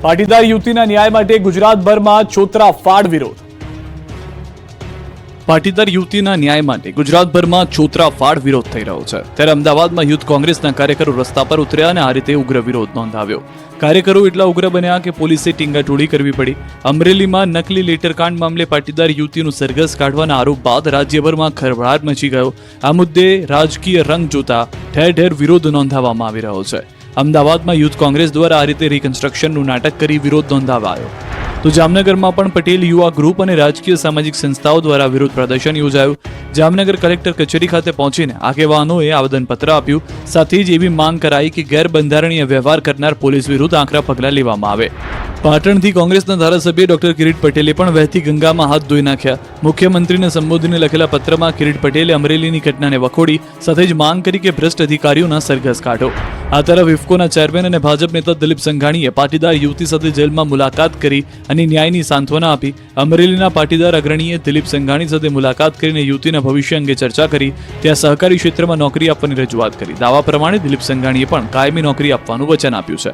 પાટીદાર યુવતીના ન્યાય માટે ગુજરાતભરમાં છોતરાફાડ વિરોધ. પાટીદાર યુવતીના ન્યાય માટે ગુજરાતભરમાં છોતરાફાડ વિરોધ થઈ રહ્યો છે. ત્યારે અમદાવાદમાં યુથ કોંગ્રેસના કાર્યકરો રસ્તા પર ઉતર્યા અને આ રીતે ઉગ્ર વિરોધ નોંધાવ્યો. કાર્યકરો એટલા ઉગ્ર બન્યા કે પોલીસે ટીંગાટોળી કરવી પડી. અમરેલીમાં નકલી લેટરકાંડ મામલે પાટીદાર યુવતીનું સરઘસ કાઢવાના આરોપ બાદ રાજ્યભરમાં ખળભળાટ મચી ગયો. આ મુદ્દે રાજકીય રંગ જોતા ઠેર ઠેર વિરોધ નોંધાવવામાં આવી રહ્યો છે. અમદાવાદમાં યુથ કોંગ્રેસ દ્વારા આ રીતે રિકન્સ્ટ્રક્શનનું નાટક કરી વિરોધ નોંધાવાયો. તો જામનગરમાં પણ પટેલ યુવા ગ્રુપ અને રાજકીય સામાજિક સંસ્થાઓ દ્વારા વિરોધ પ્રદર્શન યોજાયું. જામનગર કલેક્ટર કચેરી ખાતે પહોંચીને આગેવાનોએ આવેદનપત્ર આપ્યું. સાથે જ એવી માંગ કરાઈ કે ગેરબંધારણીય વ્યવહાર કરનાર પોલીસ વિરુદ્ધ આકરા પગલાં લેવામાં આવે. પાટણથી કોંગ્રેસના ધારાસભ્ય ડોક્ટર કિરીટ પટેલે પણ વહેતી ગંગામાં હાથ ધોઈ નાખ્યા. મુખ્યમંત્રીને સંબોધીને લખેલા પત્રમાં કિરીટ પટેલે અમરેલીની ઘટનાને વખોડી સાથે જ માંગ કરી કે ભ્રષ્ટ અધિકારીઓના સરઘસ કાઢો. આ તરફ ઇફકોના ચેરમેન અને ભાજપ નેતા દિલીપ સંઘાણીએ પાટીદાર યુવતી સાથે જેલમાં મુલાકાત કરી અને ન્યાયની સાંત્વના આપી. અમરેલીના પાટીદાર અગ્રણીએ દિલીપ સંઘાણી સાથે મુલાકાત કરીને યુવતીના ભવિષ્ય અંગે ચર્ચા કરી. ત્યાં સહકારી ક્ષેત્રમાં નોકરી આપવાની રજૂઆત કરી. દાવા પ્રમાણે દિલીપ સંઘાણીએ પણ કાયમી નોકરી આપવાનું વચન આપ્યું છે.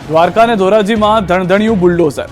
દ્વારકા અને ધોરાજીમાં ધણધણિયું બુલડોઝર.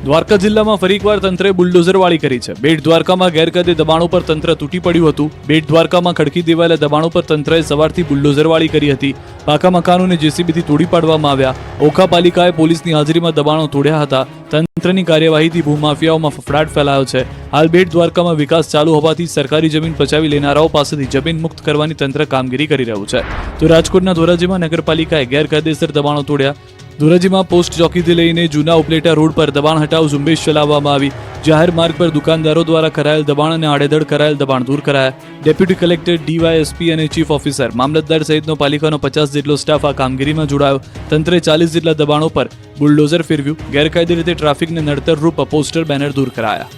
દ્વારકા જિલ્લામાં ફરીકવાર તંત્રે બુલડોઝરવાળી કરી છે. બેટ દ્વારકામાં ગેરકાયદે દબાણો પર તંત્ર તૂટી પડ્યું હતું. બેટ દ્વારકામાં ખડકી દેવાયેલા દબાણો પર તંત્રએ સવારથી બુલડોઝરવાળી કરી હતી. પાકા મકાનોને જેસીબીથી તોડી પાડવામાં આવ્યા. ઓખા પાલિકાએ પોલીસની હાજરીમાં દબાણો તોડ્યા હતા. તંત્રની કાર્યવાહીથી ભૂમાફિયાઓમાં ફફડાટ ફેલાયો છે. હાલ બેટ દ્વારકામાં વિકાસ ચાલુ હોવાથી સરકારી જમીન પચાવી લેનારાઓ પાસેથી જમીન મુક્ત કરવાની તંત્ર કામગીરી કરી રહ્યું છે. તો રાજકોટના ધોરાજીમાં નગરપાલિકાએ ગેરકાયદેસર દબાણો તોડ્યા. ધોરાજીમાં પોસ્ટ ચોકીથી લઈને જૂના ઉપલેટા રોડ પર દબાણ હટાવ ઝુંબેશ ચલાવવામાં આવી. જાહેર માર્ગ પર દુકાનદારો દ્વારા કરાયેલ દબાણ અને આડેધડ કરાયેલ દબાણ દૂર કરાયા. ડેપ્યુટી કલેક્ટર ડીવાયએસપી અને ચીફ ઓફિસર મામલતદાર સહિતનો પાલિકાનો 50 જેટલો સ્ટાફ આ કામગીરીમાં જોડાયો. તંત્રે 40 જેટલા દબાણો પર બુલડોઝર ફેરવ્યું. ગેરકાયદે રીતે ટ્રાફિકને નડતરરૂપ પોસ્ટર બેનર દૂર કરાયા.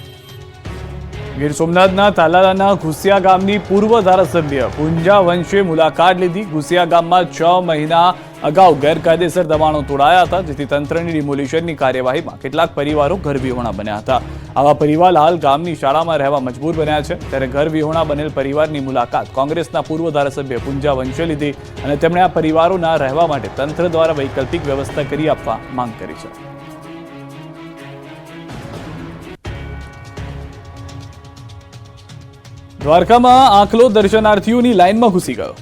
ગીર સોમનાથના તાલાલાના ઘુસિયા ગામની પૂર્વ ધારાસભ્ય પૂંજા વંશે મુલાકાત લીધી. ઘુસિયા ગામમાં 6 મહિના અગાઉ ગેરકાયદેસર દબાણો તોડાયા હતા, જેથી તંત્રની ડિમોલિશનની કાર્યવાહીમાં કેટલાક પરિવારો ઘર વિહોણા બન્યા હતા. આવા પરિવાર હાલ ગામની શાળામાં રહેવા મજબૂર બન્યા છે. ત્યારે ઘર વિહોણા બનેલ પરિવારની મુલાકાત કોંગ્રેસના પૂર્વ ધારાસભ્ય પૂંજા વંશે લીધી અને તેમણે આ પરિવારોના રહેવા માટે તંત્ર દ્વારા વૈકલ્પિક વ્યવસ્થા કરી આપવા માંગ કરી છે. દ્વારકામાં આખલો દર્શનાર્થીઓની લાઇનમાં ઘૂસી ગયો.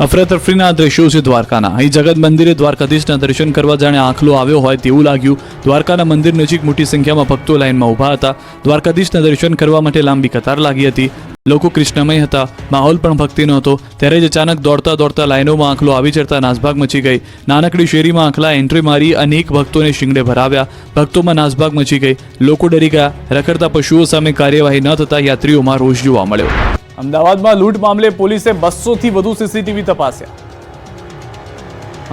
અફરાતફરીના દ્રશ્યો છે દ્વારકાના. અહીં જગત મંદિરે દ્વારકાધીશના દર્શન કરવા જાણે આખલો આવ્યો હોય તેવું લાગ્યું. દ્વારકાના મંદિર નજીક મોટી સંખ્યામાં ભક્તો લાઇનમાં ઊભા હતા. દ્વારકાધીશના દર્શન કરવા માટે લાંબી કતાર લાગી હતી. લોકો કૃષ્ણમય હતા. માહોલ પણ ભક્તિનો હતો. ત્યારે જ અચાનક દોડતા દોડતા લાઇનોમાં આખલો આવી ચડતા નાસભાગ મચી ગઈ. નાનકડી શેરીમાં આખલા એન્ટ્રી મારી અનેક ભક્તોને શિંગડે ભરાવ્યા. ભક્તોમાં નાસભાગ મચી ગઈ. લોકો ડરી ગયા. રખડતા પશુઓ સામે કાર્યવાહી ન થતા યાત્રીઓમાં રોષ જોવા મળ્યો. અમદાવાદમાં લૂંટ મામલે પોલીસે 200થી વધુ સીસીટીવી તપાસ્યા.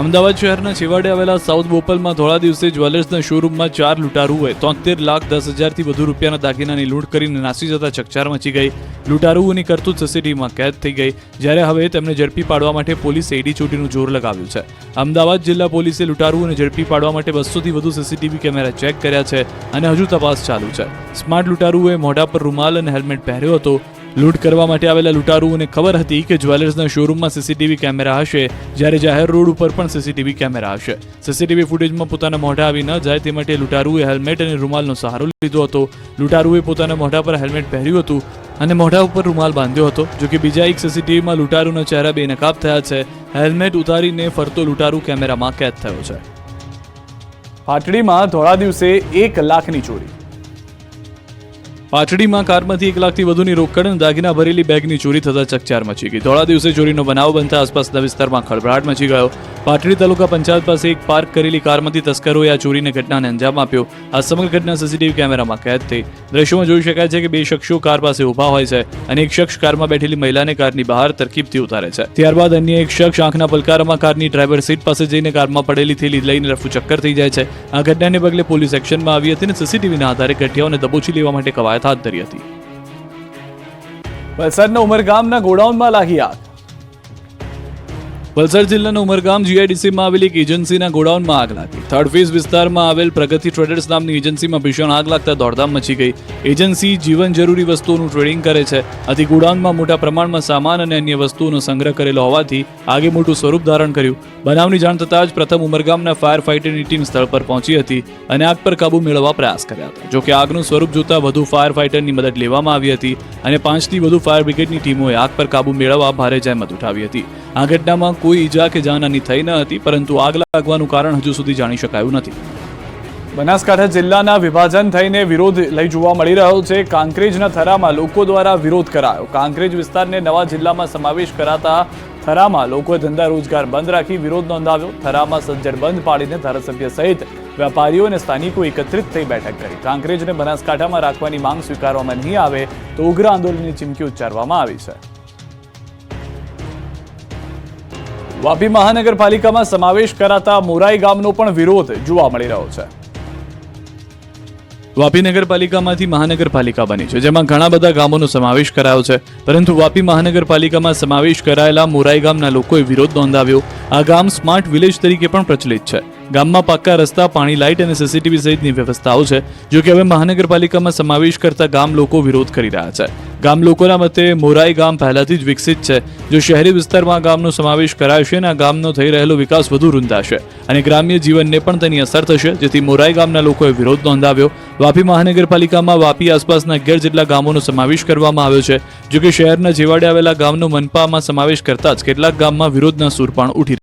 અમદાવાદ શહેરના છેવાડે આવેલા સાઉથ બોપલમાં ધોળા દિવસે જ્વેલર્સના શોરૂમમાં 4 લૂંટારુઓએ 73,10,000થી વધુ રૂપિયાના દાગીનાની લૂંટ કરીને નાસી જતા ચકચાર મચી ગઈ. લૂંટારુઓની કરતૂત સીસીટીવીમાં કેદ થઈ ગઈ. જ્યારે હવે તેમને ઝડપી પાડવા માટે પોલીસે એડીચોટીનું જોર લગાવ્યું છે. અમદાવાદ જિલ્લા પોલીસે લૂંટારુઓને ઝડપી પાડવા માટે 200થી વધુ સીસીટીવી કેમેરા ચેક કર્યા છે અને હજુ તપાસ ચાલુ છે. સ્માર્ટ લૂંટારુઓએ મોઢા પર રૂમાલ અને હેલ્મેટ પહેર્યો હતો. લૂંટ કરવા માટે આવેલા લૂંટારુઓને ખબર હતી કે જ્વેલર્સના શોરૂમમાં સીસીટીવી કેમેરા હશે, જ્યારે જાહેર રોડ ઉપર પણ સીસીટીવી કેમેરા હશે. સીસીટીવી ફૂટેજમાં પોતાના મોઢા આવી ન જાય તે માટે લૂંટારુએ હેલ્મેટ અને રૂમાલનો સહારો લીધો હતો. લૂંટારુએ પોતાના મોઢા પર હેલ્મેટ પહેર્યું હતું અને મોઢા ઉપર રૂમાલ બાંધ્યો હતો. જોકે બીજા એક સીસીટીવીમાં લૂંટારુના ચહેરા બેનકાબ થયા છે. હેલ્મેટ ઉતારીને ફરતો લૂંટારુ કેમેરામાં કેદ થયો છે. પાટડીમાં ધોળા દિવસે 1 લાખની ચોરી. પાટડીમાં કારમાંથી 1 લાખથી વધુની રોકડ અને દાગીના ભરેલી બેગની ચોરી થતા ચકચાર મચી ગઈ. ધોળા દિવસે ચોરીનો બનાવ બનતા આસપાસના વિસ્તારમાં ખળભળાટ મચી ગયો. પાટડી તાલુકા પંચાયત પાસે એક પાર્ક કરેલી કારમાંથી તસ્કરોએ આ ચોરીની ઘટનાને અંજામ આપ્યો. આ સમગ્ર ઘટના સીસીટીવી કેમેરામાં કેદ થઈ. દ્રશ્યોમાં જોઈ શકાય છે કે 2 શખ્સો કાર પાસે ઊભા હોય છે અને એક શખ્સ કારમાં બેઠેલી મહિલાને કારની બહાર તરકીબથી ઉતારે છે. ત્યારબાદ અન્ય એક શખ્સ આંખના પલકારામાં કારની ડ્રાઈવર સીટ પાસે જઈને કારમાં પડેલી થેલી લઈને રફુ ચક્કર થઈ જાય છે. આ ઘટનાને પગલે પોલીસ એક્શનમાં આવી હતી અને સીસીટીવીના આધારે ગઠિયાઓને દબોચી લેવા માટે કવાયત હાથ ધરી હતી. વલસાડના ઉમરગામના ગોડાઉનમાં લાગી આગ. વલસાડ જિલ્લાના ઉમરગામ જીઆઈડીસીમાં આવેલી એક એજન્સીના ગોડાઉનમાં આગ લાગી. થર્ડ ફેઝ વિસ્તારમાં આવેલ પ્રગતિ ટ્રેડર્સ નામની એજન્સીમાં ભીષણ આગ લાગતા દોડધામ મચી ગઈ. એજન્સી જીવન જરૂરી વસ્તુઓનું ટ્રેડિંગ કરે છે. આથી ગોડાઉનમાં મોટા પ્રમાણમાં સામાન અને અન્ય વસ્તુઓનો સંગ્રહ કરેલો હોવાથી આગે મોટું સ્વરૂપ ધારણ કર્યું. બનાવની જાણ થતાં જ પ્રથમ ઉમરગામના ફાયર ફાઇટરની ટીમ સ્થળ પર પહોંચી હતી અને આગ પર કાબુ મેળવવા પ્રયાસ કર્યા હતા. જોકે આગનું સ્વરૂપ જોતા વધુ ફાયર ફાઇટરની મદદ લેવામાં આવી હતી અને 5થી વધુ ફાયર બ્રિગેડની ટીમોએ આગ પર કાબુ મેળવવા ભારે જહેમત ઉઠાવી હતી. આ ઘટનામાં કોઈ ઈજા કે જાનહાની થઈ ન હતી, પરંતુ આગ લાગવાનું કારણ હજુ સુધી જાણી શકાયું નથી. બનાસકાંઠા જિલ્લાના વિભાજન થઈને વિરોધ લઈ જોવા મળી રહ્યો છે. કાંકરેજના થરામાં લોકો દ્વારા વિરોધ કરાયો. કાંકરેજ વિસ્તારને નવા જિલ્લામાં સમાવેશ કરાતા થરામાં લોકોએ ધંધા રોજગાર બંધ રાખી વિરોધ નોંધાવ્યો. થરામાં સજ્જડ બંધ પાડીને ધારાસભ્ય સહિત વેપારીઓ અને સ્થાનિકો એકત્રિત થઈ બેઠક કરી. કાંકરેજને બનાસકાંઠામાં રાખવાની માંગ સ્વીકારવામાં નહીં આવે તો ઉગ્ર આંદોલનની ચીમકી ઉચ્ચારવામાં આવી છે. વાપી મહાનગરપાલિકામાં સમાવેશ કરાતા મોરાઈ ગામનો પણ વિરોધ જોવા મળી રહ્યો છે. વાપી નગરપાલિકામાંથી મહાનગરપાલિકા બની છે, જેમાં ઘણા બધા ગામોનો સમાવેશ કરાયો છે, પરંતુ વાપી મહાનગરપાલિકામાં સમાવેશ કરાયેલા મોરાઈ ગામના લોકોએ વિરોધ નોંધાવ્યો. આ ગામ સ્માર્ટ વિલેજ તરીકે પણ પ્રચલિત છે. ગામમાં પાક્કા રસ્તા, પાણી, લાઇટ અને સીસીટીવી સહિતની વ્યવસ્થાઓ છે. જો કે હવે મહાનગરપાલિકામાં સમાવેશ કરતા ગામ લોકો વિરોધ કરી રહ્યા છે. ગામ લોકોના મતે મોરાઈ ગામ પહેલાથી જ વિકસિત છે. જો શહેરી વિસ્તારમાં આ ગામનો સમાવેશ કરાશે અને આ ગામનો થઈ રહેલો વિકાસ વધુ રૂંધાશે અને ગ્રામ્ય જીવનને પણ તેની અસર થશે, જેથી મોરાઈ ગામના લોકોએ વિરોધ નોંધાવ્યો. વાપી મહાનગરપાલિકામાં વાપી આસપાસના 11 જેટલા ગામોનો સમાવેશ કરવામાં આવ્યો છે. જો કે શહેરના છેવાડે આવેલા ગામનો મનપામાં સમાવેશ કરતા જ કેટલાક ગામમાં વિરોધના સૂર પણ ઉઠી